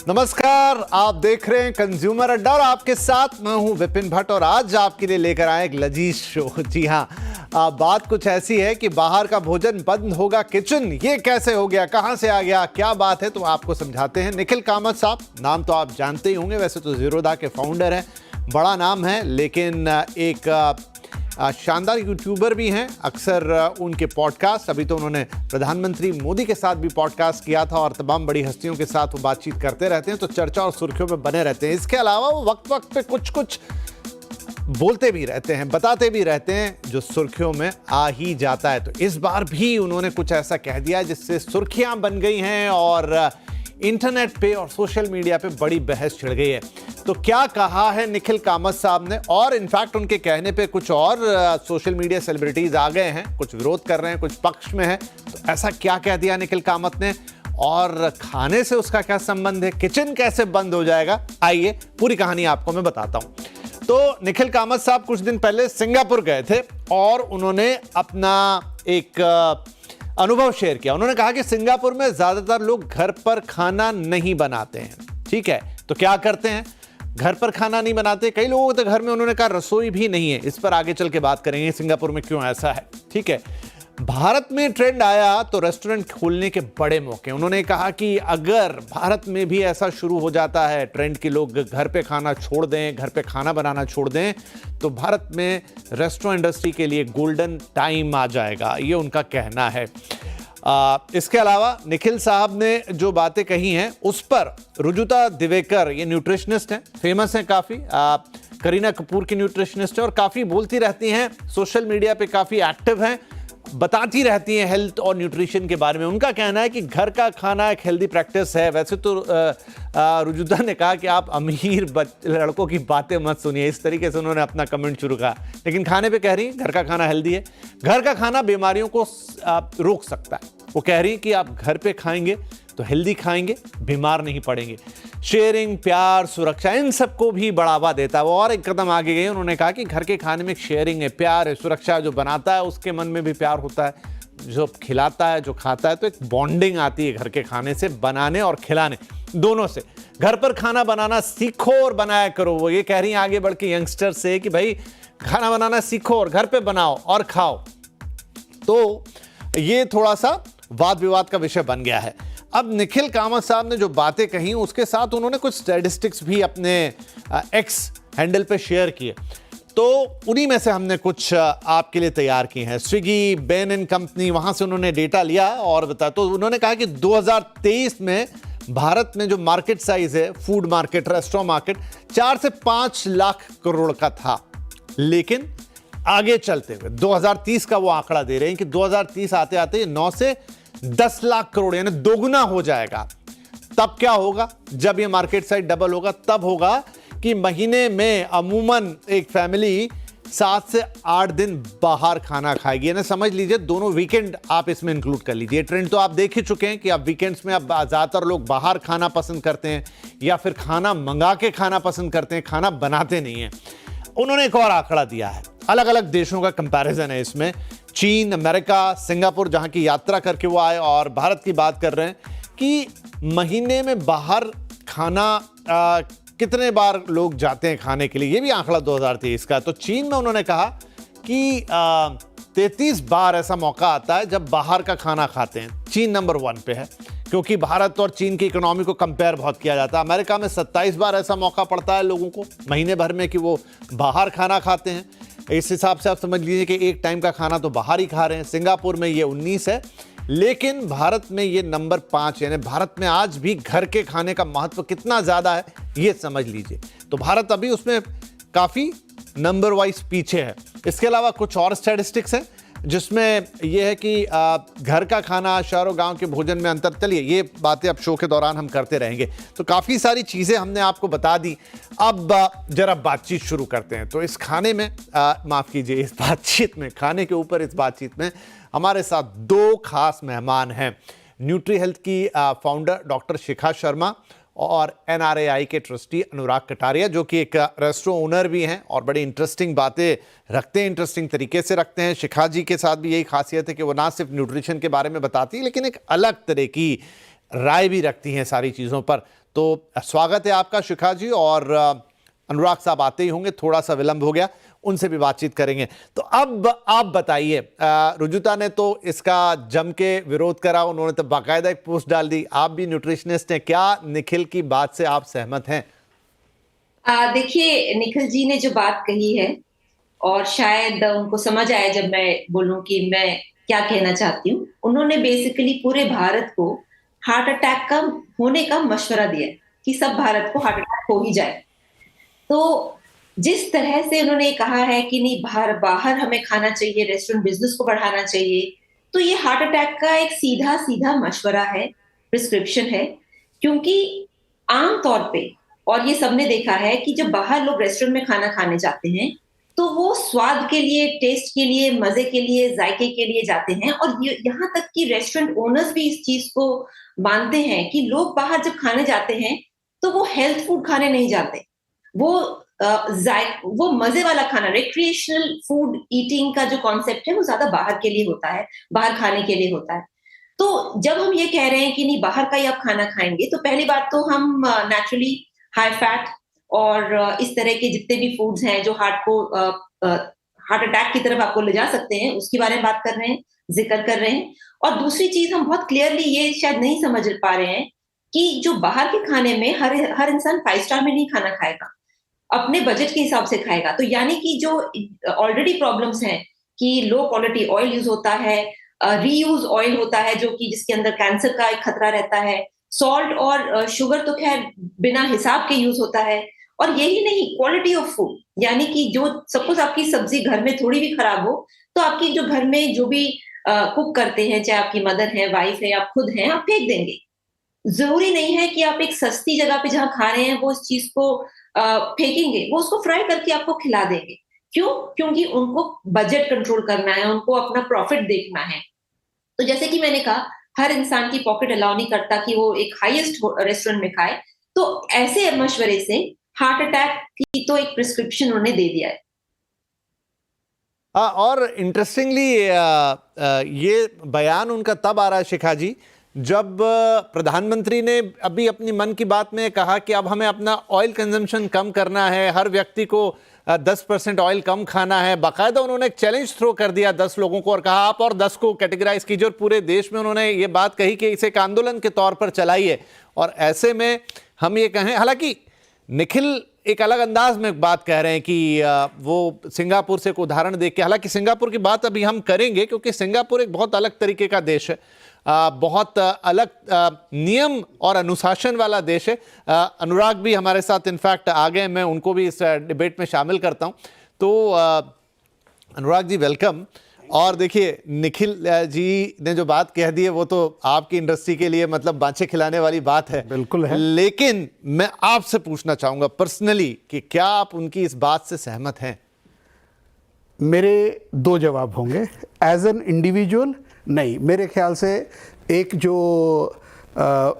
नमस्कार, आप देख रहे हैं कंज्यूमर अड्डा और आपके साथ मैं हूं विपिन भट्ट और आज आपके लिए लेकर आए एक लजीज शो। जी हां, बात कुछ ऐसी है कि बाहर का भोजन बंद होगा किचन, ये कैसे हो गया, कहां से आ गया, क्या बात है, तो आपको समझाते हैं। निखिल कामत साहब, नाम तो आप जानते ही होंगे, वैसे तो ज़ीरोधा के फाउंडर हैं, बड़ा नाम है, लेकिन एक शानदार यूट्यूबर भी हैं। अक्सर उनके पॉडकास्ट, अभी तो उन्होंने प्रधानमंत्री मोदी के साथ भी पॉडकास्ट किया था और तमाम बड़ी हस्तियों के साथ वो बातचीत करते रहते हैं, तो चर्चा और सुर्खियों में बने रहते हैं। इसके अलावा वो वक्त वक्त पे कुछ कुछ बोलते भी रहते हैं, बताते भी रहते हैं, जो सुर्खियों में आ ही जाता है। तो इस बार भी उन्होंने कुछ ऐसा कह दिया जिससे सुर्खियां बन गई हैं और इंटरनेट पे और सोशल मीडिया पे बड़ी बहस छिड़ गई है। तो क्या कहा है निखिल कामत साहब ने, और इनफैक्ट उनके कहने पे कुछ और सोशल मीडिया सेलिब्रिटीज आ गए हैं, कुछ विरोध कर रहे हैं, कुछ पक्ष में है। तो ऐसा क्या कह दिया निखिल कामत ने और खाने से उसका क्या संबंध है, किचन कैसे बंद हो जाएगा, आइए पूरी कहानी आपको मैं बताता हूं। तो निखिल कामत साहब कुछ दिन पहले सिंगापुर गए थे और उन्होंने अपना एक अनुभव शेयर किया। उन्होंने कहा कि सिंगापुर में ज्यादातर लोग घर पर खाना नहीं बनाते हैं। ठीक है, तो क्या करते हैं, घर पर खाना नहीं बनाते। कई लोगों के तो घर में, उन्होंने कहा, रसोई भी नहीं है। इस पर आगे चल के बात करेंगे सिंगापुर में क्यों ऐसा है। ठीक है, भारत में ट्रेंड आया तो रेस्टोरेंट खोलने के बड़े मौके। उन्होंने कहा कि अगर भारत में भी ऐसा शुरू हो जाता है ट्रेंड कि लोग घर पे खाना छोड़ दें, घर पे खाना बनाना छोड़ दें, तो भारत में रेस्टोरेंट इंडस्ट्री के लिए गोल्डन टाइम आ जाएगा, ये उनका कहना है। इसके अलावा निखिल साहब ने जो बातें कही हैं उस पर रुजुता दिवेकर, ये न्यूट्रिशनिस्ट हैं, फेमस हैं काफ़ी, करीना कपूर की न्यूट्रिशनिस्ट है और काफ़ी बोलती रहती हैं, सोशल मीडिया पे काफ़ी एक्टिव हैं, बताती रहती हैं हेल्थ और न्यूट्रिशन के बारे में। उनका कहना है कि घर का खाना एक हेल्दी प्रैक्टिस है। वैसे तो रुजुता ने कहा कि आप अमीर लड़कों की बातें मत सुनिए, इस तरीके से उन्होंने अपना कमेंट शुरू कहा, लेकिन खाने पे कह रही घर का खाना हेल्दी है, घर का खाना बीमारियों को रोक सकता है। वो कह रही कि आप घर पे खाएंगे तो हेल्दी खाएंगे, बीमार नहीं पड़ेंगे। शेयरिंग, प्यार, सुरक्षा, इन सबको भी बढ़ावा देता है। वो और एक कदम आगे गए, उन्होंने कहा कि घर के खाने में शेयरिंग है, प्यार है, सुरक्षा। जो बनाता है उसके मन में भी प्यार होता है, जो खिलाता है, जो खाता है, तो एक बॉन्डिंग आती है घर के खाने से, बनाने और खिलाने दोनों से। घर पर खाना बनाना सीखो और बनाया करो। वो ये कह रही हैं आगे बढ़ के यंगस्टर से कि भाई खाना बनाना सीखो और घर पे बनाओ और खाओ। तो ये थोड़ा सा वाद विवाद का विषय बन गया है। अब निखिल कामत साहब ने जो बातें कही उसके साथ उन्होंने कुछ स्टैटिस्टिक्स भी अपने एक्स हैंडल पे शेयर किए, तो उन्हीं में से हमने कुछ आपके लिए तैयार किए हैं। स्विगी, बेन एंड कंपनी, वहां से उन्होंने डेटा लिया और बताया। तो उन्होंने कहा कि 2023 में भारत में जो मार्केट साइज है, फूड मार्केट, रेस्टोरेंट मार्केट, 4 से 5 लाख करोड़ का था, लेकिन आगे चलते हुए 2030 का वो आंकड़ा दे रहे हैं कि 2030 आते आते 9 से 10 लाख करोड़, यानी दोगुना हो जाएगा। तब क्या होगा, जब ये मार्केट साइज डबल होगा, तब होगा कि महीने में अमूमन एक फैमिली 7 से 8 दिन बाहर खाना खाएगी। यानी समझ लीजिए दोनों वीकेंड आप इसमें इंक्लूड कर लीजिए। ट्रेंड तो आप देख ही चुके हैं कि अब वीकेंड्स में अब ज्यादातर लोग बाहर खाना पसंद करते हैं या फिर खाना मंगा के खाना पसंद करते हैं, खाना बनाते नहीं है। उन्होंने एक और आंकड़ा दिया है, अलग अलग देशों का कंपैरिजन है इसमें। चीन, अमेरिका, सिंगापुर, जहां की यात्रा करके वो आए, और भारत की बात कर रहे हैं कि महीने में बाहर खाना कितने बार लोग जाते हैं खाने के लिए, ये भी आंकड़ा 2023 का। तो चीन में उन्होंने कहा कि 33 बार ऐसा मौका आता है जब बाहर का खाना खाते हैं। चीन नंबर 1 पे है, क्योंकि भारत और चीन की इकोनॉमी को कंपेयर बहुत किया जाता है। अमेरिका में 27 बार ऐसा मौका पड़ता है लोगों को महीने भर में कि वो बाहर खाना खाते हैं। इस हिसाब से आप समझ लीजिए कि एक टाइम का खाना तो बाहर ही खा रहे हैं। सिंगापुर में ये 19 है, लेकिन भारत में ये नंबर 5, यानी भारत में आज भी घर के खाने का महत्व कितना ज्यादा है ये समझ लीजिए। तो भारत अभी उसमें काफी नंबर वाइज पीछे है। इसके अलावा कुछ और स्टैटिस्टिक्स हैं जिसमें यह है कि घर का खाना, शहर और गांव के भोजन में अंतर। चलिए ये बातें अब शो के दौरान हम करते रहेंगे। तो काफ़ी सारी चीज़ें हमने आपको बता दी। अब जरा बातचीत शुरू करते हैं। तो इस खाने में माफ़ कीजिए, इस बातचीत में, खाने के ऊपर इस बातचीत में हमारे साथ 2 खास मेहमान हैं। न्यूट्री हेल्थ की फाउंडर डॉक्टर शिखा शर्मा और NRAI के ट्रस्टी अनुराग कटारिया, जो कि एक रेस्टोरेंट ओनर भी हैं और बड़ी इंटरेस्टिंग बातें रखते हैं, इंटरेस्टिंग तरीके से रखते हैं। शिखा जी के साथ भी यही खासियत है कि वो ना सिर्फ न्यूट्रिशन के बारे में बताती है, लेकिन एक अलग तरह की राय भी रखती हैं सारी चीज़ों पर। तो स्वागत है आपका शिखा जी, और अनुराग साहब आते ही होंगे, थोड़ा सा विलंब हो गया, उनसे भी बातचीत करेंगे। तो अब आप बताइए, रुजुता ने तो इसका जम के विरोध करा, उन्होंने तो बाकायदा एक पोस्ट डाल दी, आप भी न्यूट्रिशनिस्ट हैं, क्या निखिल की बात से आप सहमत हैं? देखिए, निखिल जी ने जो बात कही है और शायद उनको समझ आए जब मैं बोलूं कि मैं क्या कहना चाहती हूँ। उन्होंने बेसिकली पूरे भारत को हार्ट अटैक का होने का मशवरा दिया है कि सब भारत को हार्ट अटैक हो ही जाए। तो जिस तरह से उन्होंने कहा है कि नहीं, बाहर बाहर हमें खाना चाहिए, रेस्टोरेंट बिजनेस को बढ़ाना चाहिए, तो ये हार्ट अटैक का एक सीधा सीधा मशवरा है, प्रिस्क्रिप्शन है। क्योंकि आम तौर पे, और ये सबने देखा है कि जब बाहर लोग रेस्टोरेंट में खाना खाने जाते हैं तो वो स्वाद के लिए, टेस्ट के लिए, मजे के लिए, जायके के लिए जाते हैं। और यहाँ तक कि रेस्टोरेंट ओनर्स भी इस चीज को मानते हैं कि लोग बाहर जब खाने जाते हैं तो वो हेल्थ फूड खाने नहीं जाते, वो वो मजे वाला खाना, रिक्रिएशनल फूड ईटिंग का जो कॉन्सेप्ट है वो ज्यादा बाहर के लिए होता है, बाहर खाने के लिए होता है। तो जब हम ये कह रहे हैं कि नहीं, बाहर का ही आप खाना खाएंगे, तो पहली बात तो हम नेचुरली हाई फैट और इस तरह के जितने भी फूड्स हैं जो हार्ट अटैक की तरफ आपको ले जा सकते हैं, उसके बारे में बात कर रहे हैं, जिक्र कर रहे हैं। और दूसरी चीज, हम बहुत क्लियरली ये शायद नहीं समझ पा रहे हैं कि जो बाहर के खाने में हर इंसान 5 स्टार में नहीं खाना खाएगा, अपने बजट के हिसाब से खाएगा। तो यानी कि जो ऑलरेडी प्रॉब्लम्स हैं कि लो क्वालिटी ऑयल यूज होता है, रीयूज ऑयल होता है जो कि जिसके अंदर कैंसर का एक खतरा रहता है, सॉल्ट और शुगर तो खैर बिना हिसाब के यूज होता है। और यही नहीं, क्वालिटी ऑफ फूड, यानी कि जो सपोज आपकी सब्जी घर में थोड़ी भी खराब हो तो आपकी जो घर में जो भी कुक करते हैं, चाहे आपकी मदर है, वाइफ है, आप खुद हैं, आप फेंक देंगे। जरूरी नहीं है कि आप एक सस्ती जगह पे जहां खा रहे हैं वो इस चीज को फेंकेंगे, वो उसको फ्राई करके आपको खिला देंगे। क्यों? क्योंकि उनको बजट कंट्रोल करना है, उनको अपना प्रॉफिट देखना है। तो जैसे कि मैंने कहा, हर इंसान की पॉकेट अलाउ नहीं करता कि वो एक हाईएस्ट रेस्टोरेंट में खाए। तो ऐसे मशवरे से हार्ट अटैक की तो एक प्रिस्क्रिप्शन उन्होंने दे दिया है। और इंटरेस्टिंगली ये बयान उनका तब आ रहा है शिखा जी, जब प्रधानमंत्री ने अभी अपनी मन की बात में कहा कि अब हमें अपना ऑयल कंजम्पशन कम करना है, हर व्यक्ति को 10% ऑयल कम खाना है। बाकायदा उन्होंने एक चैलेंज थ्रो कर दिया 10 लोगों को और कहा आप और 10 को कैटेगराइज कीजिए, और पूरे देश में उन्होंने ये बात कही कि इसे एक आंदोलन के तौर पर चलाइए। और ऐसे में हम ये कहें, हालांकि निखिल एक अलग अंदाज में बात कह रहे हैं कि वो सिंगापुर से एक उदाहरण देख के, हालांकि सिंगापुर की बात अभी हम करेंगे क्योंकि सिंगापुर एक बहुत अलग तरीके का देश है, बहुत अलग नियम और अनुशासन वाला देश है। अनुराग भी हमारे साथ इनफैक्ट आ गए, मैं उनको भी इस डिबेट में शामिल करता हूं। तो अनुराग जी वेलकम। और देखिए, निखिल जी ने जो बात कह दी है वो तो आपकी इंडस्ट्री के लिए मतलब बांछे खिलाने वाली बात है, बिल्कुल है। लेकिन मैं आपसे पूछना चाहूंगा पर्सनली कि क्या आप उनकी इस बात से सहमत हैं? मेरे 2 जवाब होंगे। एज एन इंडिविजुअल नहीं, मेरे ख्याल से एक जो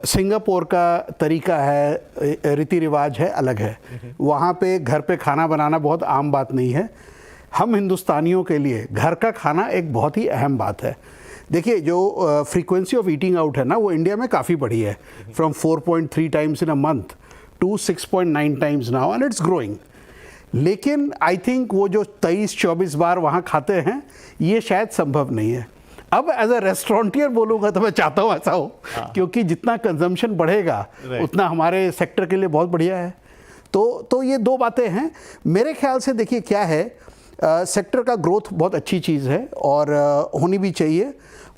सिंगापुर का तरीका है, रीति रिवाज है, अलग है। वहाँ पे घर पे खाना बनाना बहुत आम बात नहीं है। हम हिंदुस्तानियों के लिए घर का खाना एक बहुत ही अहम बात है। देखिए, जो फ्रीक्वेंसी ऑफ ईटिंग आउट है ना, वो इंडिया में काफ़ी बढ़ी है, from 4.3 times in a month to 6.9 times now, and it's growing. लेकिन आई थिंक वो जो 23-24 बार वहाँ खाते हैं, ये शायद संभव नहीं है। अब एज अ रेस्टोरेंटियर बोलूँगा तो मैं चाहता हूँ ऐसा हो, क्योंकि जितना कंजम्पशन बढ़ेगा उतना हमारे सेक्टर के लिए बहुत बढ़िया है। तो ये 2 बातें हैं मेरे ख्याल से। देखिए क्या है, सेक्टर का ग्रोथ बहुत अच्छी चीज़ है और होनी भी चाहिए,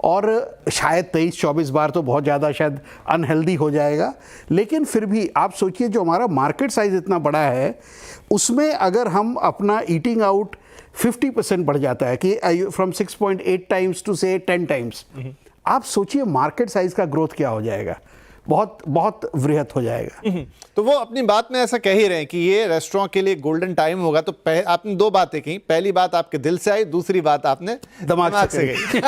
और शायद 23-24 बार तो बहुत ज़्यादा शायद अनहेल्दी हो जाएगा। लेकिन फिर भी आप सोचिए, जो हमारा मार्केट साइज़ इतना बड़ा है, उसमें अगर हम अपना ईटिंग आउट 50% बढ़ जाता है कि फ्रॉम 6.8 टाइम्स टू से 10 टाइम्स, आप सोचिए मार्केट साइज़ का ग्रोथ क्या हो जाएगा, बहुत बहुत वृहत हो जाएगा। तो वो अपनी बात में ऐसा कह ही रहे हैं कि ये रेस्टोरेंट के लिए गोल्डन टाइम होगा। तो आपने 2 बातें की, पहली बात आपके दिल से आई, दूसरी बात आपने दिमाग से गई।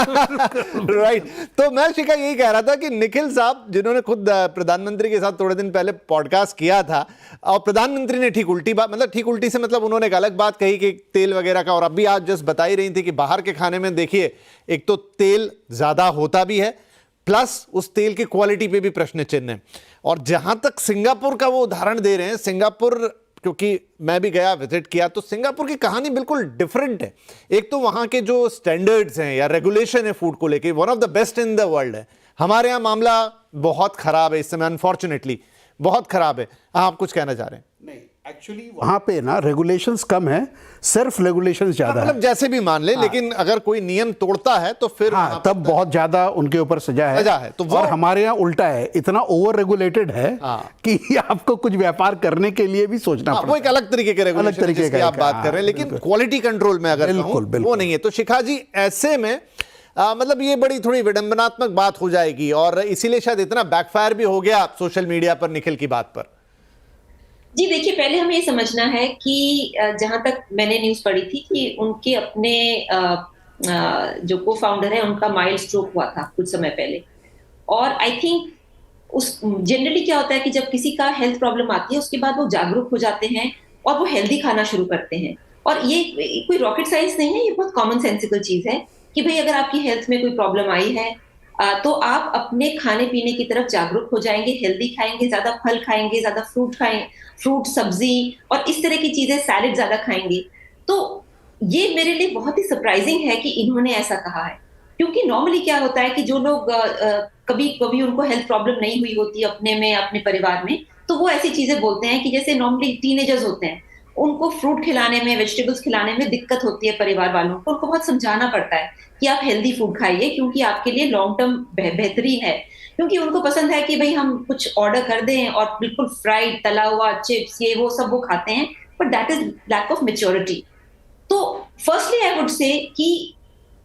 राइट। तो मैं शिखा यही कह रहा था कि निखिल साहब, जिन्होंने खुद प्रधानमंत्री के साथ थोड़े दिन पहले पॉडकास्ट किया था, और प्रधानमंत्री ने ठीक उल्टी बात, मतलब ठीक उल्टी से मतलब उन्होंने एक अलग बात कही कि तेल वगैरह का, और अभी आज जस्ट बता ही रही थी कि बाहर के खाने में देखिए, एक तो तेल ज्यादा होता भी है, प्लस उस तेल की क्वालिटी पे भी प्रश्न चिन्ह है। और जहां तक सिंगापुर का वो उदाहरण दे रहे हैं, सिंगापुर, क्योंकि मैं भी गया, विजिट किया, तो सिंगापुर की कहानी बिल्कुल डिफरेंट है। एक तो वहां के जो स्टैंडर्ड्स हैं या रेगुलेशन है फूड को लेके, one of the best in the world है। हमारे यहाँ मामला बहुत खराब है इस समय, अनफॉर्चुनेटली बहुत खराब है। आप कुछ कहना चाह रहे हैं? नहीं, एक्चुअली वहाँ पे ना रेगुलेशंस कम है, सिर्फ रेगुलेशंस ज्यादा है। मतलब जैसे भी मान ले, लेकिन अगर कोई नियम तोड़ता है तो फिर हाँ, तब बहुत ज्यादा उनके ऊपर सजा है। तो और हमारे यहाँ उल्टा है, इतना ओवर रेगुलेटेड है कि आपको कुछ व्यापार करने के लिए भी सोचना पड़ता है। वो एक अलग तरीके के रेगुलेशन जिसकी आप बात कर रहे हैं, लेकिन क्वालिटी कंट्रोल में अगर वो नहीं है तो शिखा जी ऐसे में मतलब ये बड़ी थोड़ी विडंबनात्मक बात हो जाएगी, और इसीलिए शायद इतना बैकफायर भी हो गया सोशल मीडिया पर निखिल की बात पर। जी देखिए, पहले हमें ये समझना है कि जहां तक मैंने न्यूज पढ़ी थी कि उनके अपने जो को फाउंडर है उनका माइल्ड स्ट्रोक हुआ था कुछ समय पहले। और आई थिंक उस जनरली क्या होता है कि जब किसी का हेल्थ प्रॉब्लम आती है उसके बाद वो जागरूक हो जाते हैं और वो हेल्दी खाना शुरू करते हैं। और ये कोई रॉकेट साइंस नहीं है, ये बहुत कॉमन सेंसिबल चीज है कि भाई अगर आपकी हेल्थ में कोई प्रॉब्लम आई है तो आप अपने खाने पीने की तरफ जागरूक हो जाएंगे, हेल्दी खाएंगे, ज्यादा फल खाएंगे, ज्यादा फ्रूट सब्जी और इस तरह की चीजें, सैलेड ज्यादा खाएंगे। तो ये मेरे लिए बहुत ही सरप्राइजिंग है कि इन्होंने ऐसा कहा है, क्योंकि नॉर्मली क्या होता है कि जो लोग कभी कभी उनको हेल्थ प्रॉब्लम नहीं हुई होती अपने में, अपने परिवार में, तो वो ऐसी चीजें बोलते हैं कि जैसे नॉर्मली टीनेजर्स होते हैं, उनको फ्रूट खिलाने में, वेजिटेबल्स खिलाने में दिक्कत होती है परिवार वालों को, उनको बहुत समझाना पड़ता है कि आप हेल्दी फूड खाइए क्योंकि आपके लिए लॉन्ग टर्म बेहतरीन है। क्योंकि उनको पसंद है कि भाई हम कुछ ऑर्डर कर दें और बिल्कुल फ्राइड, तला हुआ, चिप्स, ये वो सब वो खाते हैं, but that is lack of maturity. तो फर्स्टली आई वुड से कि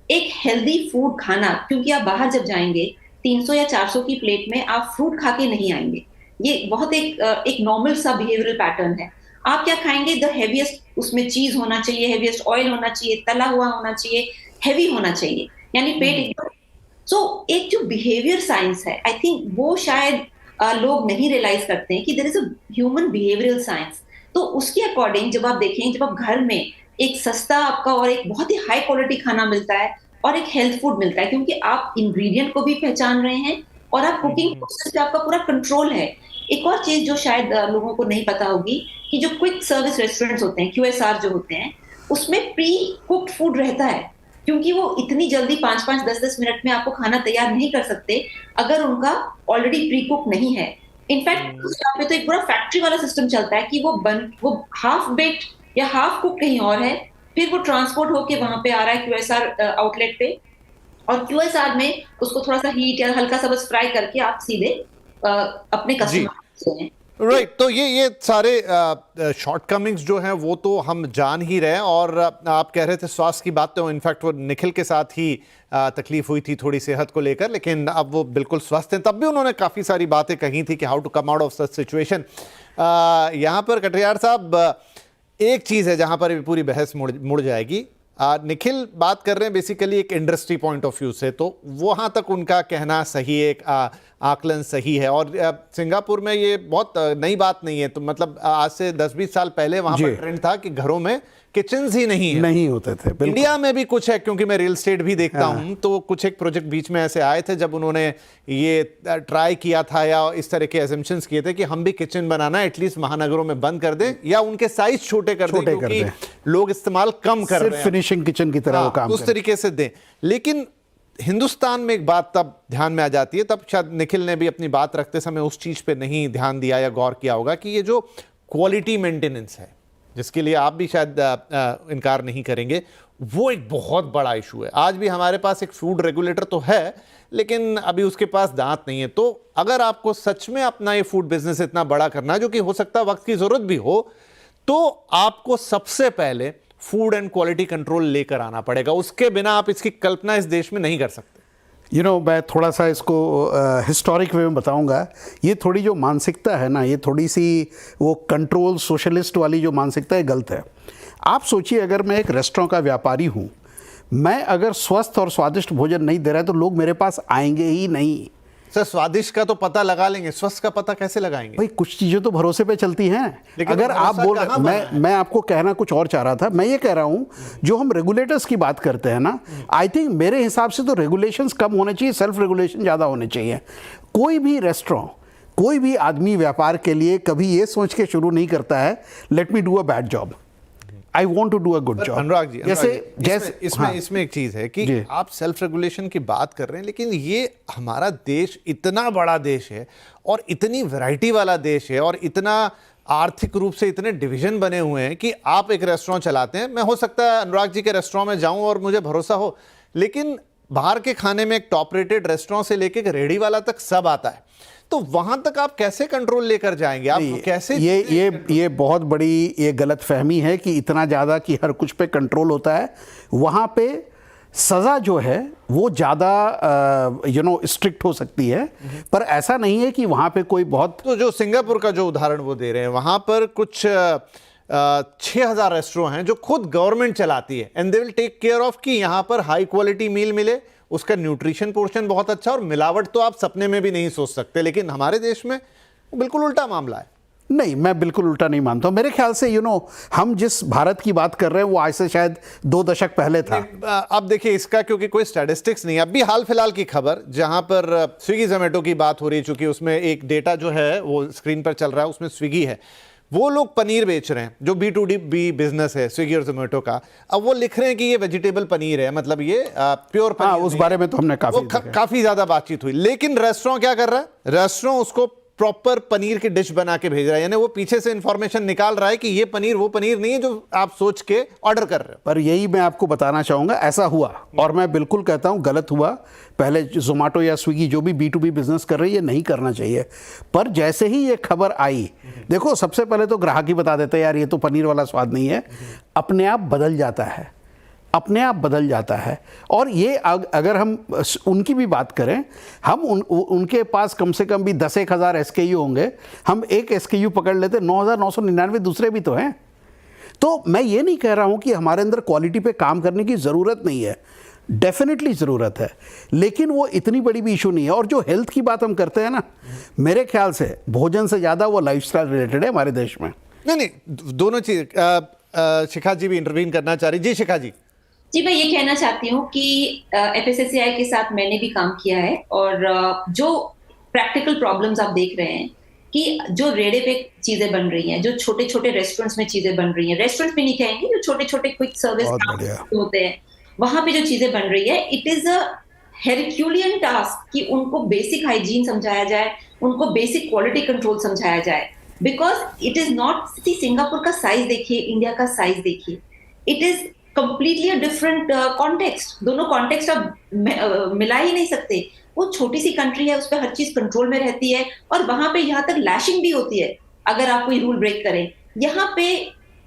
एक हेल्दी फूड खाना, क्योंकि आप बाहर जब जाएंगे 300 या 400 की प्लेट में आप फ्रूट खा के नहीं आएंगे। ये बहुत एक नॉर्मल सा बिहेवियरल पैटर्न है। आप क्या खाएंगे? द हेवीएस्ट, उसमें चीज होना चाहिए, हेवीएस्ट ऑयल होना चाहिए, तला हुआ होना चाहिए, हेवी होना चाहिए, यानी पेट एकदम। सो एक जो बिहेवियर साइंस है, आई थिंक वो शायद लोग नहीं रियलाइज करते हैं कि there is a human behavioural science. तो उसके अकॉर्डिंग जब आप देखें, जब आप घर में एक सस्ता आपका और एक बहुत ही हाई क्वालिटी खाना मिलता है और एक हेल्थ फूड मिलता है, क्योंकि आप इंग्रेडिएंट को भी पहचान रहे हैं और आप कुकिंग प्रोसेस पे आपका पूरा कंट्रोल है। एक और चीज जो शायद लोगों को नहीं पता होगी कि जो क्विक सर्विस रेस्टोरेंट्स होते हैं, QSR जो होते हैं, उसमें प्री कुक्ड फूड रहता है, क्योंकि वो इतनी जल्दी 5-5, 10-10 मिनट में आपको खाना तैयार नहीं कर सकते अगर उनका ऑलरेडी प्री कुक नहीं है। इनफैक्ट उस पे तो एक पूरा फैक्ट्री वाला सिस्टम चलता है कि वो हाफ बेक्ड या हाफ कुक कहीं और है, फिर वो ट्रांसपोर्ट होके वहां पे आ रहा है QSR आउटलेट पे, और QSR में उसको थोड़ा सा हीट या हल्का सा बस फ्राई करके आप सीधे अपने कस्टमर हैं। राइट तो ये सारे शॉर्टकमिंग्स जो हैं वो तो हम जान ही रहे हैं। और आप कह रहे थे स्वास्थ्य की बात, तो इनफैक्ट वो निखिल के साथ ही तकलीफ हुई थी थोड़ी सेहत को लेकर, लेकिन अब वो बिल्कुल स्वस्थ हैं। तब भी उन्होंने काफ़ी सारी बातें कही थी कि how to come out of such situation. यहाँ पर कटियार साहब एक चीज़ है जहाँ पर पूरी बहस मुड़ जाएगी। निखिल बात कर रहे हैं बेसिकली एक इंडस्ट्री पॉइंट ऑफ व्यू से, तो वहाँ तक उनका कहना सही है, एक आकलन सही है। और सिंगापुर में ये बहुत नई बात नहीं है, तो मतलब आज से 10-20 साल पहले वहाँ पर ट्रेंड था कि घरों में किचन्स ही नहीं होते थे। इंडिया में भी कुछ है, क्योंकि मैं रियल एस्टेट भी देखता हूँ, तो कुछ एक प्रोजेक्ट बीच में ऐसे आए थे जब उन्होंने ये ट्राई किया था या इस तरह के एजम्पशंस किए थे कि हम भी किचन बनाना एटलीस्ट महानगरों में बंद कर दें या उनके साइज छोटे कर दें, क्योंकि लोग इस्तेमाल कम कर रहे हैं, फिनिशिंग किचन की तरह वो काम उस तरीके से दें। लेकिन हिंदुस्तान में एक बात तब ध्यान में आ जाती है, तब शायद निखिल ने भी अपनी बात रखते समय उस चीज पे नहीं ध्यान दिया या गौर किया होगा कि ये जो क्वालिटी मेंटेनेंस है, जिसके लिए आप भी शायद इनकार नहीं करेंगे, वो एक बहुत बड़ा इशू है। आज भी हमारे पास एक फूड रेगुलेटर तो है, लेकिन अभी उसके पास दांत नहीं है। तो अगर आपको सच में अपना ये फूड बिजनेस इतना बड़ा करना है, जो कि हो सकता है वक्त की जरूरत भी हो, तो आपको सबसे पहले फूड एंड क्वालिटी कंट्रोल लेकर आना पड़ेगा। उसके बिना आप इसकी कल्पना इस देश में नहीं कर सकते। मैं थोड़ा सा इसको हिस्टोरिक वे में बताऊंगा। ये थोड़ी जो मानसिकता है ना, ये थोड़ी सी वो कंट्रोल सोशलिस्ट वाली जो मानसिकता है, गलत है। आप सोचिए, अगर मैं एक रेस्टोरेंट का व्यापारी हूँ, मैं अगर स्वस्थ और स्वादिष्ट भोजन नहीं दे रहा है तो लोग मेरे पास आएंगे ही नहीं। सर स्वादिष्ट का तो पता लगा लेंगे, स्वस्थ का पता कैसे लगाएंगे? भाई कुछ चीजें तो भरोसे पे चलती हैं। लेकिन अगर आप भरोसा बोल कहाँ बना है? मैं आपको कहना कुछ और चाह रहा था। मैं ये कह रहा हूं जो हम रेगुलेटर्स की बात करते हैं ना, आई थिंक मेरे हिसाब से तो रेगुलेशंस कम होने चाहिए, सेल्फ रेगुलेशन ज़्यादा होने चाहिए। कोई भी रेस्टोरेंट, कोई भी आदमी व्यापार के लिए कभी ये सोच के शुरू नहीं करता है let me do a bad job, I want to do a good job. Anurag ji, जैसे इसमें एक चीज है कि जी। आप सेल्फ रेगुलेशन की बात कर रहे हैं, लेकिन ये हमारा देश इतना बड़ा देश है और इतनी वैरायटी वाला देश है और इतना आर्थिक रूप से इतने डिवीजन बने हुए हैं कि आप एक रेस्टोरेंट चलाते हैं, मैं हो सकता है अनुराग जी के रेस्टोरेंट में जाऊं और मुझे भरोसा हो, लेकिन बाहर के खाने में एक टॉप रेटेड रेस्टोरेंट से लेके एक रेडी वाला तक सब आता है, तो वहां तक आप कैसे कंट्रोल लेकर जाएंगे? आप कैसे? ये बहुत बड़ी ये गलत फहमी है कि इतना ज़्यादा कि हर कुछ पे कंट्रोल होता है। वहाँ पे सज़ा जो है वो ज़्यादा स्ट्रिक्ट हो सकती है, पर ऐसा नहीं है कि वहाँ पे कोई बहुत। तो जो सिंगापुर का जो उदाहरण वो दे रहे हैं, वहां पर कुछ 6,000 रेस्टोरेंट हैं जो खुद गवर्नमेंट चलाती है and they will take care of कि यहाँ पर हाई क्वालिटी मील मिले, उसका न्यूट्रिशन पोर्शन बहुत अच्छा, और मिलावट तो आप सपने में भी नहीं सोच सकते। लेकिन हमारे देश में बिल्कुल उल्टा मामला है। नहीं, मैं बिल्कुल उल्टा नहीं मानता हूं। मेरे ख्याल से हम जिस भारत की बात कर रहे हैं वो आज से शायद 2 दशक पहले था। अब देखिए इसका क्योंकि कोई स्टैटिस्टिक्स नहीं है, अभी हाल फिलहाल की खबर जहां पर स्विगी जोमेटो की बात हो रही है, चूंकि उसमें एक डेटा जो है वो स्क्रीन पर चल रहा है, उसमें स्विगी है, वो लोग पनीर बेच रहे हैं, जो B2B बिजनेस है स्विगी और जोमेटो का। अब वो लिख रहे हैं कि ये वेजिटेबल पनीर है, मतलब ये प्योर पनीर। हाँ, उस बारे में तो हमने काफी ज्यादा बातचीत हुई, लेकिन रेस्टोरेंट क्या कर रहा है? रेस्टोरेंट उसको प्रॉपर पनीर की डिश बना के भेज रहा है, यानी वो पीछे से इंफॉर्मेशन निकाल रहा है कि ये पनीर वो पनीर नहीं है जो आप सोच के ऑर्डर कर रहे हो। पर यही मैं आपको बताना चाहूंगा, ऐसा हुआ और मैं बिल्कुल कहता हूं गलत हुआ। पहले जोमेटो या स्विगी जो भी B2B बिजनेस कर रही है, ये नहीं करना चाहिए। पर जैसे ही ये खबर आई, देखो सबसे पहले तो ग्राहक ही बता देते हैं यार ये तो पनीर वाला स्वाद नहीं है, अपने आप बदल जाता है, अपने आप बदल जाता है। और ये अगर हम उनकी भी बात करें, हम उनके पास कम से कम भी 10,000 SKU होंगे, हम एक SKU पकड़ लेते 9,999 दूसरे भी तो हैं। तो मैं ये नहीं कह रहा हूं कि हमारे अंदर क्वालिटी पे काम करने की ज़रूरत नहीं है, डेफिनेटली ज़रूरत है, लेकिन वो इतनी बड़ी भी इशू नहीं है। और जो हेल्थ की बात हम करते हैं ना, मेरे ख्याल से भोजन से ज़्यादा वो लाइफस्टाइल रिलेटेड है हमारे देश में। नहीं, दोनों चीज। शिखा जी भी इंटरवीन करना चाह रही। जी शिखा जी। जी, मैं ये कहना चाहती हूँ कि FSSAI के साथ मैंने भी काम किया है, और जो प्रैक्टिकल प्रॉब्लम्स आप देख रहे हैं कि जो रेड़े पे चीजें बन रही हैं, जो छोटे छोटे रेस्टोरेंट्स में चीजें बन रही हैं, रेस्टोरेंट्स में नहीं कहेंगे, जो छोटे छोटे क्विक सर्विस होते हैं, वहां पे जो चीजें बन रही है, इट इज अ हेरक्यूलियन टास्क कि उनको बेसिक हाइजीन समझाया जाए, उनको बेसिक क्वालिटी कंट्रोल समझाया जाए, because it is not. Singapore का साइज देखिए, इंडिया का साइज देखिए, it is completely a different context. दोनों कॉन्टेक्स्ट आप मिला ही नहीं सकते। वो छोटी सी कंट्री है, उस पर हर चीज कंट्रोल में रहती है, और वहां पे यहाँ तक लैशिंग भी होती है अगर आप कोई रूल ब्रेक करें। यहाँ पे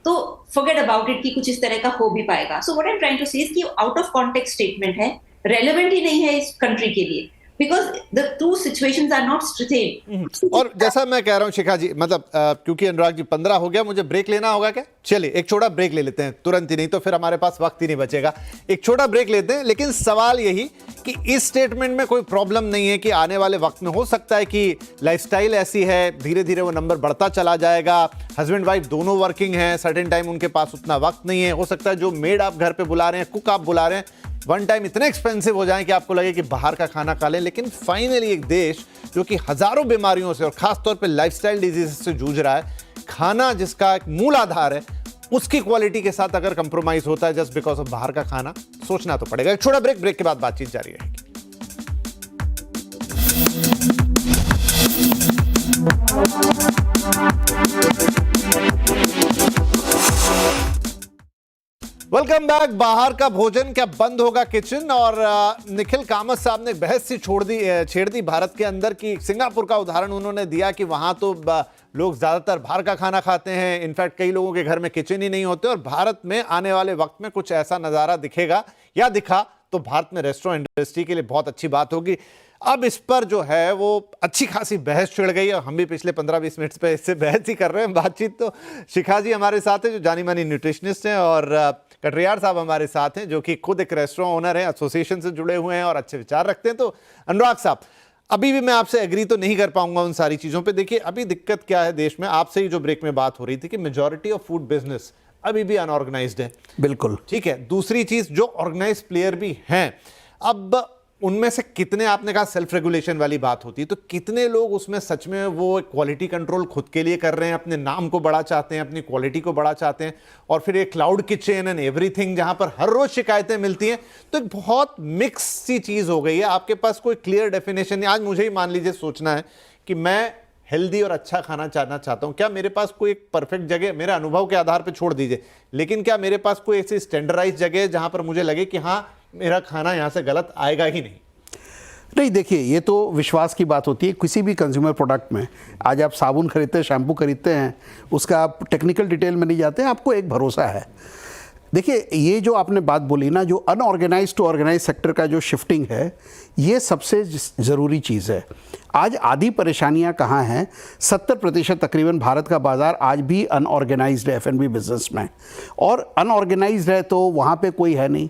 तो फॉरगेट अबाउट इट कि कुछ इस तरह का हो भी पाएगा। So what I am trying to say is कि आउट ऑफ कॉन्टेक्स्ट स्टेटमेंट है, रेलेवेंट ही नहीं है इस कंट्री के लिए, because the two situations are not straight। और जैसा मैं कह रहा हूं शिखा जी, मतलब क्योंकि अनुराग जी 15 हो गया, मुझे ब्रेक लेना होगा क्या? चलिए एक छोटा ब्रेक ले लेते हैं तुरंत ही, नहीं तो फिर हमारे पास वक्त ही नहीं बचेगा। एक छोटा ब्रेक लेते हैं, लेकिन सवाल यही कि इस स्टेटमेंट में कोई प्रॉब्लम नहीं है कि आने वाले वक्त में हो सकता है कि लाइफस्टाइल ऐसी है, धीरे धीरे वो नंबर बढ़ता चला जाएगा, हस्बैंड वाइफ दोनों वर्किंग हैं, सर्टेन टाइम उनके पास उतना वक्त नहीं है, हो सकता है जो मेड आप घर पे बुला रहे हैं, कुक आप बुला रहे हैं, वन टाइम इतने एक्सपेंसिव हो जाएं कि आपको लगे कि बाहर का खाना खा लें। लेकिन फाइनली एक देश जो कि हजारों बीमारियों से और खासतौर पे लाइफस्टाइल डिजीज से जूझ रहा है, खाना जिसका एक मूल आधार है, उसकी क्वालिटी के साथ अगर कंप्रोमाइज होता है जस्ट बिकॉज ऑफ बाहर का खाना, सोचना तो पड़ेगा। एक छोटा ब्रेक के बाद बातचीत जारी रहेगी। Welcome back. बाहर का भोजन क्या बंद होगा किचन? और निखिल कामत साहब ने बहस सी छेड़ दी भारत के अंदर की। सिंगापुर का उदाहरण उन्होंने दिया कि वहां तो लोग ज्यादातर बाहर का खाना खाते हैं, इनफैक्ट कई लोगों के घर में किचन ही नहीं होते, और भारत में आने वाले वक्त में कुछ ऐसा नजारा दिखेगा या दिखा तो भारत में रेस्टोरेंट इंडस्ट्री के लिए बहुत अच्छी बात होगी। अब इस पर जो है वो अच्छी खासी बहस छिड़ गई है, हम भी पिछले 15-20 मिनट पे इससे बहस ही कर रहे हैं। बातचीत तो शिखा जी हमारे साथ है जो जानी मानी न्यूट्रिशनिस्ट हैं, और कटरियार साहब हमारे साथ हैं जो कि खुद एक रेस्टोरेंट ओनर हैं, एसोसिएशन से जुड़े हुए हैं और अच्छे विचार रखते हैं। तो अनुराग साहब, अभी भी मैं आपसे एग्री तो नहीं कर पाऊंगा उन सारी चीजों पे। देखिए अभी दिक्कत क्या है देश में, आपसे ही जो ब्रेक में बात हो रही थी कि मेजॉरिटी ऑफ फूड बिजनेस अभी भी अनऑर्गेनाइज्ड है। बिल्कुल ठीक है, दूसरी चीज जो ऑर्गेनाइज्ड प्लेयर भी हैं, अब उनमें से कितने, आपने कहा सेल्फ रेगुलेशन वाली बात होती है, तो कितने लोग उसमें सच में वो क्वालिटी कंट्रोल खुद के लिए कर रहे हैं, अपने नाम को बढ़ा चाहते हैं, अपनी क्वालिटी को बढ़ा चाहते हैं, और फिर ये क्लाउड किचन एंड एवरीथिंग जहां पर हर रोज शिकायतें मिलती हैं, तो एक बहुत मिक्स सी चीज हो गई है। आपके पास कोई क्लियर डेफिनेशन नहीं। आज मुझे ही मान लीजिए सोचना है कि मैं हेल्दी और अच्छा खाना चाहता हूं, क्या मेरे पास कोई एक परफेक्ट जगह, मेरे अनुभव के आधार पर छोड़ दीजिए, लेकिन क्या मेरे पास कोई ऐसी स्टैंडर्डाइज जगह है जहां पर मुझे लगे कि हाँ मेरा खाना यहां से गलत आएगा ही नहीं? नहीं, देखिए ये तो विश्वास की बात होती है किसी भी कंज्यूमर प्रोडक्ट में। आज आप साबुन खरीदते हैं, शैम्पू खरीदते हैं, उसका आप टेक्निकल डिटेल में नहीं जाते हैं, आपको एक भरोसा है। देखिए ये जो आपने बात बोली ना, जो अनऑर्गेनाइज टू ऑर्गेनाइज सेक्टर का जो शिफ्टिंग है, ये सबसे ज़रूरी चीज़ है। आज आधी परेशानियां कहाँ हैं? 70% तकरीबन भारत का बाज़ार आज भी अनऑर्गेनाइज्ड है F&B बिजनेस में, और अनऑर्गेनाइज्ड है तो वहाँ पे कोई है नहीं।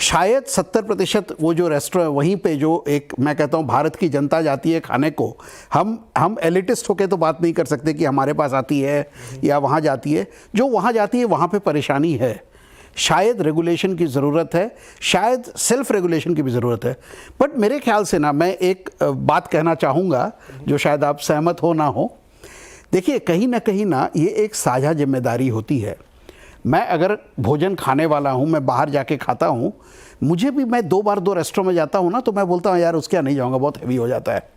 शायद 70% वो जो रेस्टोरेंट, वहीं पे जो एक मैं कहता हूँ भारत की जनता जाती है खाने को, हम एलिटिस्ट होके तो बात नहीं कर सकते कि हमारे पास आती है या वहाँ जाती है। जो वहाँ जाती है वहाँ पे परेशानी है, शायद रेगुलेशन की ज़रूरत है, शायद सेल्फ रेगुलेशन की भी ज़रूरत है। बट मेरे ख्याल से ना, मैं एक बात कहना चाहूँगा जो शायद आप सहमत हो ना हो। देखिए कहीं ना ये एक साझा जिम्मेदारी होती है। मैं अगर भोजन खाने वाला हूँ, मैं बाहर जाके खाता हूँ, मुझे भी, मैं 2 बार 2 रेस्टोरेंट में जाता हूँ ना, तो मैं बोलता हूँ यार उसके यहाँ नहीं जाऊँगा, बहुत हैवी हो जाता है।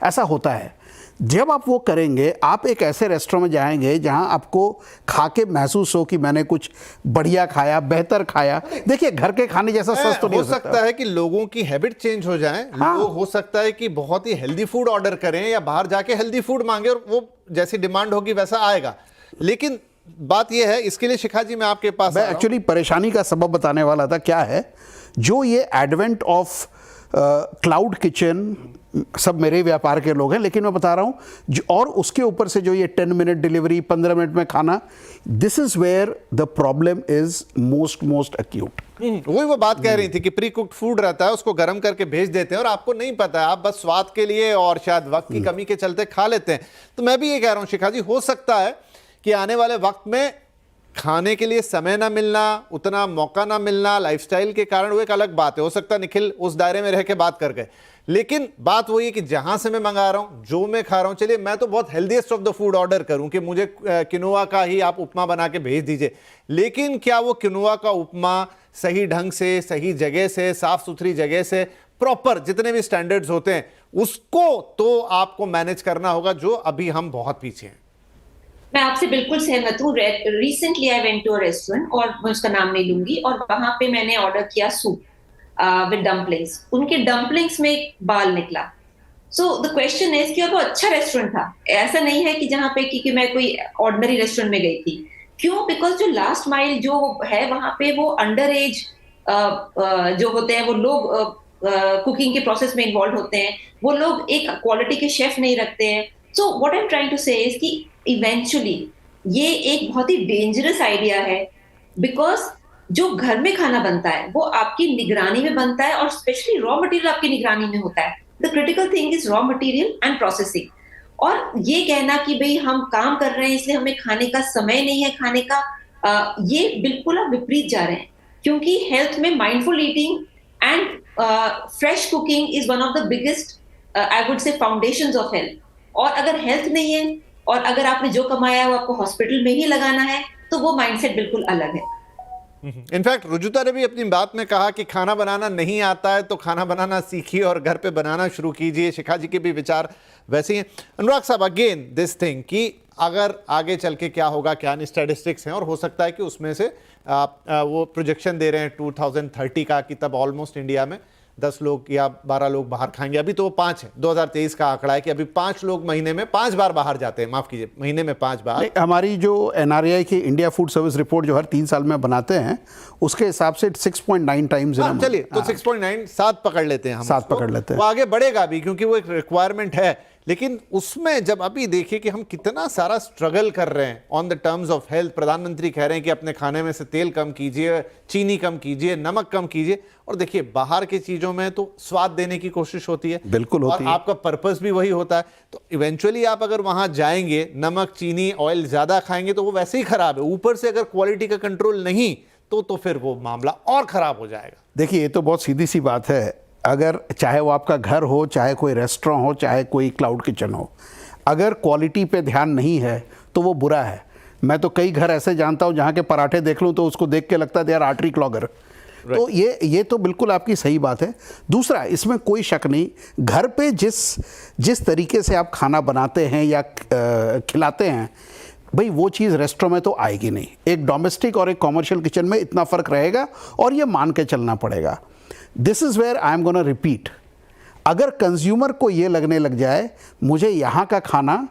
ऐसा होता है। जब आप वो करेंगे, आप एक ऐसे रेस्टोरेंट में जाएंगे जहां आपको खा के महसूस हो कि मैंने कुछ बढ़िया खाया, बेहतर खाया। देखिए घर के खाने जैसा स्वस्थ तो नहीं हो सकता है कि लोगों की हैबिट चेंज हो जाए। हाँ। लोग हो सकता है कि बहुत ही हेल्दी फूड ऑर्डर करें या बाहर जाके हेल्दी फूड मांगे, और वो जैसी डिमांड होगी वैसा आएगा। लेकिन बात यह है, इसके लिए शिखा जी मैं आपके पास, मैं एक्चुअली परेशानी का सबब बताने वाला था। क्या है, जो ये एडवेंट ऑफ क्लाउड किचन, सब मेरे व्यापार के लोग हैं, लेकिन मैं बता रहा हूँ, और उसके ऊपर से जो ये 10 मिनट डिलीवरी, 15 मिनट में खाना, this is where the problem is most acute. वही वो बात कह रही थी कि प्री कुक्ड फूड रहता है, उसको गर्म करके भेज देते हैं और आपको नहीं पता है, आप बस स्वाद के लिए और शायद वक्त की कमी के चलते खा लेते हैं। तो मैं भी ये कह रहा हूँ शिखा जी, हो सकता है कि आने वाले वक्त में खाने के लिए समय ना मिलना, उतना मौका ना मिलना, लाइफस्टाइल के कारण, वो एक अलग बात है। हो सकता है निखिल उस दायरे में रह के बात कर गए, लेकिन बात वही है कि जहां से मैं मंगा रहा हूं, जो मैं खा रहा हूं, चलिए मैं तो बहुत healthiest of the food order करूं कि मुझे किनोआ का ही आप उपमा बना के भेज दीजिए, लेकिन क्या वो किनोआ का उपमा सही ढंग से, सही जगह से, साफ सुथरी जगह से, प्रॉपर जितने भी स्टैंडर्ड्स होते हैं, उसको तो आपको मैनेज करना होगा, जो अभी हम बहुत पीछे हैं। मैं आपसे बिल्कुल सहमत हूँ। Recently I went to a restaurant, और मैं उसका नाम नहीं लूंगी, और वहां पे मैंने ऑर्डर किया सूप विद डम्पलिंग्स। उनके डम्पलिंग्स में एक बाल निकला। सो द क्वेश्चन इज कि वो अच्छा रेस्टोरेंट था, ऐसा नहीं है कि जहां पे कि मैं कोई ऑर्डिनरी रेस्टोरेंट में गई थी। क्यों? बिकॉज जो लास्ट माइल जो है वहां पे, वो अंडर एज जो होते हैं, वो लोग कुकिंग के प्रोसेस में इन्वॉल्व होते हैं, वो लोग एक क्वालिटी के शेफ नहीं रखते हैं। So what I am trying to say is कि इवेंचुअली ये एक बहुत ही डेंजरस आइडिया है, बिकॉज जो घर में खाना बनता है वो आपकी निगरानी में बनता है, और स्पेशली रॉ मटेरियल आपकी निगरानी में होता है। The critical thing is raw material and processing. और ये कहना कि भाई हम काम कर रहे हैं इसलिए हमें खाने का समय नहीं है खाने का, ये बिल्कुल आप विपरीत जा रहे हैं। क्योंकि हेल्थ में mindful eating and fresh cooking is one of the biggest I would से फाउंडेशंस ऑफ हेल्थ। और अगर हेल्थ नहीं है, और अगर आपने जो कमाया है वो आपको हॉस्पिटल में ही लगाना है, तो वो माइंडसेट बिल्कुल अलग है। इनफैक्ट रुजुता ने भी अपनी बात में कहा कि खाना बनाना नहीं आता है तो खाना बनाना सीखिए और घर पे बनाना शुरू कीजिए। शिखा जी के भी विचार वैसे ही हैं। अनुराग साहब, अगेन दिस थिंग कि अगर आगे चल के क्या होगा, क्या स्टैटिस्टिक्स हैं, और हो सकता है कि उसमें से वो प्रोजेक्शन दे रहे हैं 2030 का कि तब ऑलमोस्ट इंडिया में 10 लोग या 12 लोग बाहर खाएंगे। अभी तो वो 5 है, 2023 का आंकड़ा है कि अभी 5 लोग महीने में 5 बार बाहर जाते हैं, माफ कीजिए महीने में 5 बार। हमारी जो NRI की इंडिया फूड सर्विस रिपोर्ट जो हर 3 साल में बनाते हैं, उसके हिसाब से 6.9 टाइम्स। चलिए तो 6.9, 7 पकड़ लेते हैं हम, 7 पकड़ लेते हैं। वो आगे बढ़ेगा भी, क्योंकि वो एक रिक्वायरमेंट है लेकिन उसमें जब अभी देखिए कि हम कितना सारा स्ट्रगल कर रहे हैं on the terms of health. प्रधानमंत्री कह रहे हैं कि अपने खाने में से तेल कम कीजिए, चीनी कम कीजिए, नमक कम कीजिए, और देखिए बाहर की चीजों में तो स्वाद देने की कोशिश होती है, बिल्कुल होती है, और आपका पर्पस भी वही होता है। तो इवेंचुअली आप अगर वहां जाएंगे, नमक, चीनी, ऑयल ज्यादा खाएंगे तो वो वैसे ही खराब है, ऊपर से अगर क्वालिटी का कंट्रोल नहीं तो फिर वो मामला और खराब हो जाएगा। देखिए, ये तो बहुत सीधी सी बात है। अगर चाहे वो आपका घर हो, चाहे कोई रेस्टोरेंट हो, चाहे कोई क्लाउड किचन हो, अगर क्वालिटी पे ध्यान नहीं है तो वो बुरा है। मैं तो कई घर ऐसे जानता हूँ जहाँ के पराठे देख लूँ तो उसको देख के लगता है दे आर आर्टरी क्लॉगर। तो ये तो बिल्कुल आपकी सही बात है। दूसरा, इसमें कोई शक नहीं, घर पे जिस तरीके से आप खाना बनाते हैं या खिलाते हैं, भाई वो चीज़ रेस्टोरेंट में तो आएगी नहीं। एक डोमेस्टिक और एक कॉमर्शियल किचन में इतना फ़र्क रहेगा और ये मान के चलना पड़ेगा। This is where I am gonna repeat, अगर कंज्यूमर को ये लगने लग जाए मुझे यहाँ का खाना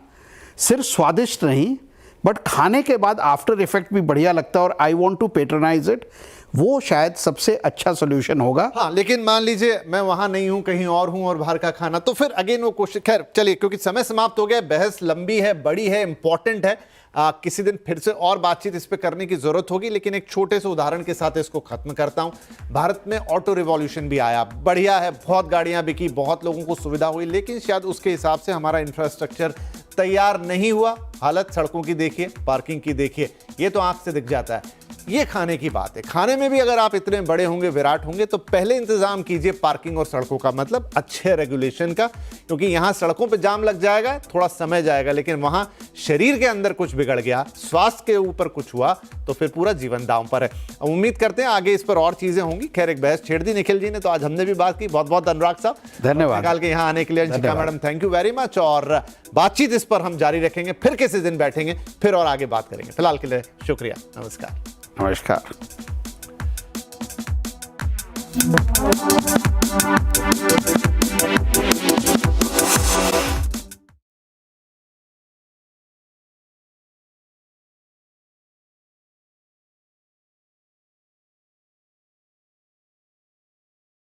सिर्फ स्वादिष्ट नहीं बट खाने के बाद आफ्टर इफेक्ट भी बढ़िया लगता है और I want to patronise it, वो शायद सबसे अच्छा सोल्यूशन होगा। हाँ, लेकिन मान लीजिए मैं वहां नहीं हूं, कहीं और हूं और बाहर का खाना, तो फिर अगेन वो कोशिश। खैर चलिए, क्योंकि समय समाप्त हो गया, बहस लंबी है, बड़ी है, इंपॉर्टेंट है, किसी दिन फिर से और बातचीत इस पे करने की जरूरत होगी, लेकिन एक छोटे से उदाहरण के साथ इसको खत्म करता हूं। भारत में ऑटो रिवॉल्यूशन भी आया, बढ़िया है, बहुत गाड़ियां बिकी, बहुत लोगों को सुविधा हुई, लेकिन शायद उसके हिसाब से हमारा इंफ्रास्ट्रक्चर तैयार नहीं हुआ। हालत सड़कों की देखिए, पार्किंग की देखिए, ये तो आंख से दिख जाता है। ये खाने की बात है, खाने में भी अगर आप इतने बड़े होंगे, विराट होंगे, तो पहले इंतजाम कीजिए पार्किंग और सड़कों का, मतलब अच्छे रेगुलेशन का, क्योंकि यहां सड़कों पे जाम लग जाएगा, थोड़ा समय जाएगा, लेकिन वहां शरीर के अंदर कुछ बिगड़ गया, स्वास्थ्य के ऊपर कुछ हुआ, तो फिर पूरा जीवन दांव पर है। उम्मीद करते हैं आगे इस पर और चीजें होंगी। खैर, एक बहस छेड़ दी निखिल जी ने, तो आज हमने भी बात की। बहुत बहुत अनुराग साहब, धन्यवाद निकाल के यहाँ आने के लिए। Anshika madam, thank you very much, और बातचीत इस पर हम जारी रखेंगे, फिर किसी दिन बैठेंगे, फिर और आगे बात करेंगे। फिलहाल के लिए शुक्रिया, नमस्कार। नमस्कार।